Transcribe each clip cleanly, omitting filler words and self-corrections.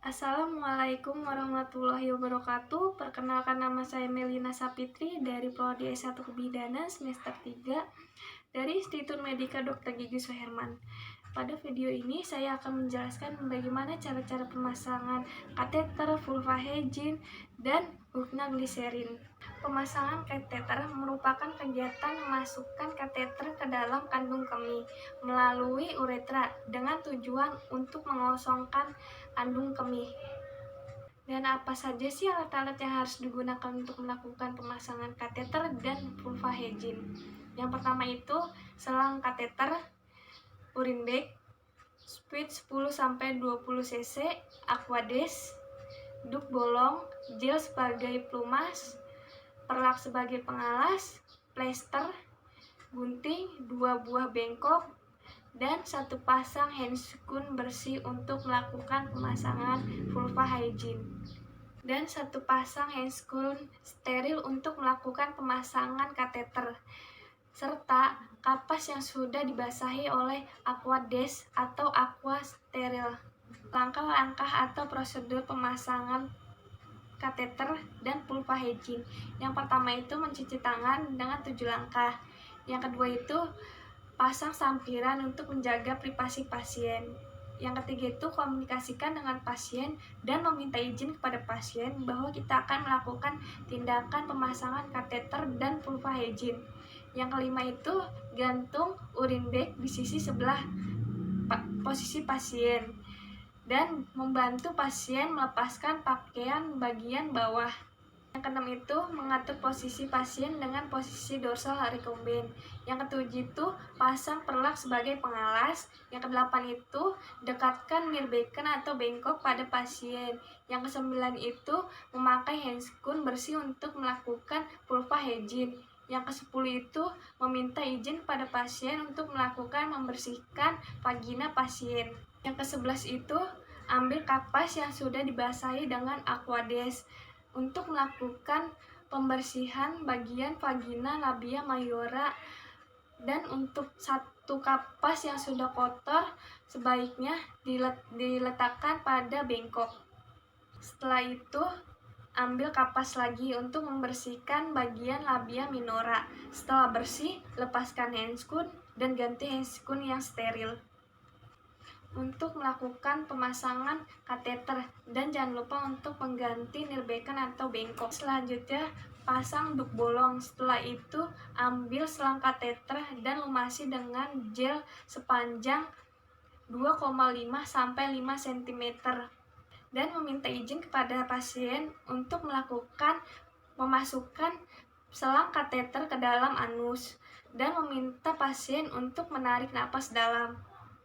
Assalamualaikum warahmatullahi wabarakatuh. Perkenalkan, nama saya Melina Sapitri dari Prodi S1 Kebidanan semester 3 dari Institut Medika Dr. Gigi Suherman. Pada video ini saya akan menjelaskan bagaimana cara-cara pemasangan kateter, vulva hygiene, dan hupnagliserin. Pemasangan kateter merupakan kegiatan memasukkan kateter ke dalam kandung kemih melalui uretra dengan tujuan untuk mengosongkan kandung kemih. Dan apa saja sih alat-alat yang harus digunakan untuk melakukan pemasangan kateter dan vulva hygiene? Yang pertama itu selang kateter, urine bag, speed 10-20 cc, aquades, duk bolong, gel sebagai pelumas, perlak sebagai pengalas, plester, gunting, 2 buah bengkok, dan 1 pasang handscoon bersih untuk melakukan pemasangan vulva hygiene, dan 1 pasang handscoon steril untuk melakukan pemasangan kateter, serta kapas yang sudah dibasahi oleh aquades atau aqua steril. Langkah-langkah atau prosedur pemasangan kateter dan vulva hygiene. Yang pertama itu mencuci tangan dengan 7 langkah. Yang kedua itu pasang sampiran untuk menjaga privasi pasien. Yang ketiga itu komunikasikan dengan pasien dan meminta izin kepada pasien bahwa kita akan melakukan tindakan pemasangan kateter dan vulva hygiene. Yang kelima itu gantung urine bag di sisi sebelah posisi pasien dan membantu pasien melepaskan pakaian bagian bawah. Yang keenam itu mengatur posisi pasien dengan posisi dorsal recumbent. Yang ketujuh itu pasang perlak sebagai pengalas. Yang kedelapan itu dekatkan mirbekan atau bengkok pada pasien. Yang kesembilan itu memakai handscoon bersih untuk melakukan vulva hygiene. Yang kesepuluh itu meminta izin pada pasien untuk melakukan membersihkan vagina pasien. Yang kesebelas itu ambil kapas yang sudah dibasahi dengan aquades untuk melakukan pembersihan bagian vagina, labia mayora, dan untuk 1 kapas yang sudah kotor sebaiknya diletakkan pada bengkok. Setelah itu ambil kapas lagi untuk membersihkan bagian labia minora. Setelah bersih, lepaskan handscoon dan ganti handscoon yang steril. Untuk melakukan pemasangan kateter, dan jangan lupa untuk mengganti nirbekan atau bengkok. Selanjutnya pasang duk bolong. Setelah itu ambil selang kateter dan lumasi dengan gel sepanjang 2,5-5 cm dan meminta izin kepada pasien untuk melakukan memasukkan selang kateter ke dalam anus dan meminta pasien untuk menarik napas dalam.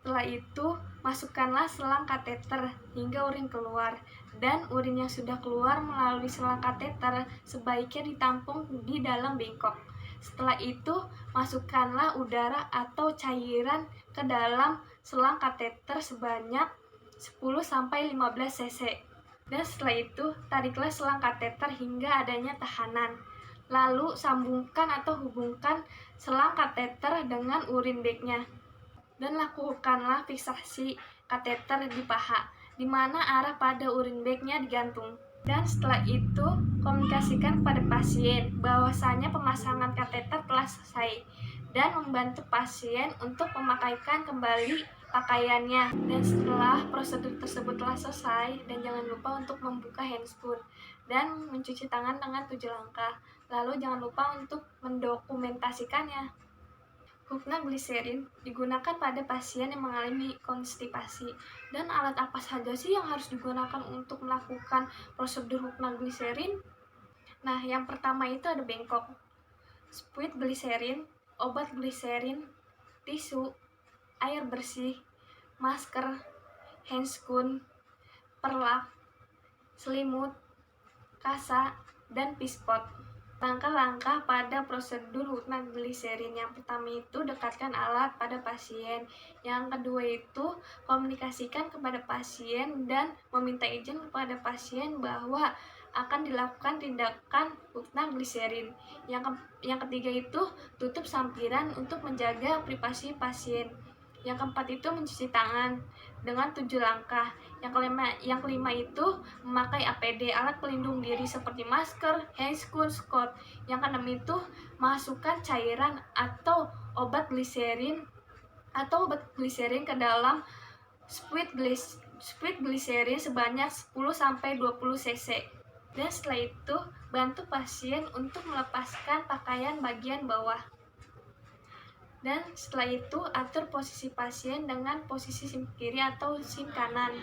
Setelah itu, masukkanlah selang kateter hingga urin keluar, dan urin yang sudah keluar melalui selang kateter sebaiknya ditampung di dalam bengkok. Setelah itu, masukkanlah udara atau cairan ke dalam selang kateter sebanyak 10-15 cc. Dan setelah itu, tariklah selang kateter hingga adanya tahanan. Lalu sambungkan atau hubungkan selang kateter dengan urine bag-nya. Dan lakukanlah fiksasi kateter di paha, di mana arah pada urine bag-nya digantung. Dan setelah itu, komunikasikan kepada pasien bahwasanya pemasangan kateter telah selesai dan membantu pasien untuk memakaikan kembali pakaiannya. Dan setelah prosedur tersebut telah selesai, dan jangan lupa untuk membuka handscoon dan mencuci tangan dengan 7 langkah. Lalu jangan lupa untuk mendokumentasikannya. Hupnagliserin digunakan pada pasien yang mengalami konstipasi. Dan alat apa saja sih yang harus digunakan untuk melakukan prosedur hupnagliserin? Nah, yang pertama itu ada bengkok, spuit gliserin, obat gliserin, tisu, air bersih, masker, handscoon, perlak, selimut, kasa, dan pispot. Langkah-langkah pada prosedur hupnagliserin. Yang pertama itu dekatkan alat pada pasien. Yang kedua itu komunikasikan kepada pasien dan meminta izin kepada pasien bahwa akan dilakukan tindakan hupnagliserin. Yang ketiga itu tutup sampiran untuk menjaga privasi pasien. Yang keempat itu mencuci tangan dengan 7 langkah. Yang kelima itu memakai APD, alat pelindung diri seperti masker, handscoon, Scott. Yang keenam itu masukkan cairan atau obat gliserin ke dalam spuit gliserin sebanyak 10-20 cc. Dan setelah itu bantu pasien untuk melepaskan pakaian bagian bawah. Dan setelah itu atur posisi pasien dengan posisi sim kiri atau sim kanan.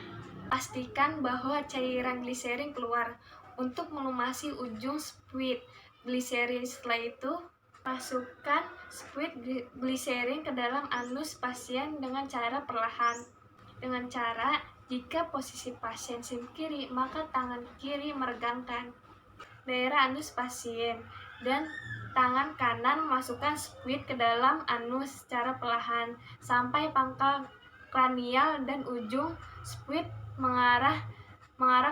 Pastikan bahwa cairan gliserin keluar untuk melumasi ujung spuit gliserin. Setelah itu masukkan spuit gliserin ke dalam anus pasien dengan cara perlahan. Dengan cara, jika posisi pasien sim kiri, maka tangan kiri meregangkan daerah anus pasien dan tangan kanan memasukkan spuit ke dalam anus secara perlahan sampai pangkal kranial dan ujung spuit mengarah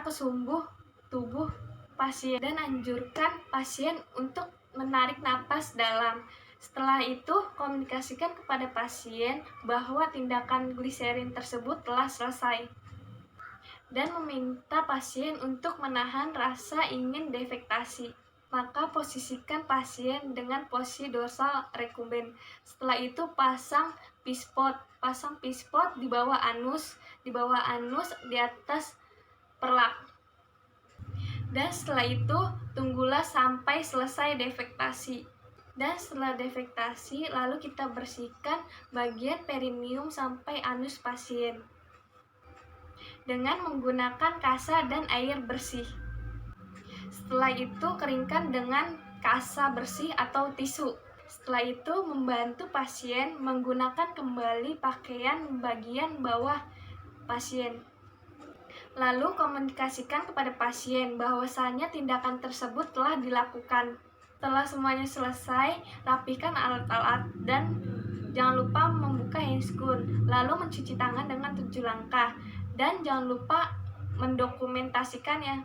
ke sumbu tubuh pasien, dan anjurkan pasien untuk menarik napas dalam. Setelah itu, komunikasikan kepada pasien bahwa tindakan gliserin tersebut telah selesai dan meminta pasien untuk menahan rasa ingin defekasi. Maka posisikan pasien dengan posisi dorsal recumbent. Setelah itu pasang pispot di bawah anus, di atas perlak. Dan setelah itu tunggulah sampai selesai defektasi. Dan setelah defektasi, lalu kita bersihkan bagian perineum sampai anus pasien dengan menggunakan kasa dan air bersih. Setelah itu keringkan dengan kasa bersih atau tisu. Setelah itu membantu pasien menggunakan kembali pakaian bagian bawah pasien. Lalu komunikasikan kepada pasien bahwasanya tindakan tersebut telah dilakukan. Setelah semuanya selesai, rapikan alat-alat dan jangan lupa membuka handscoon, lalu mencuci tangan dengan 7 langkah. Dan jangan lupa mendokumentasikannya.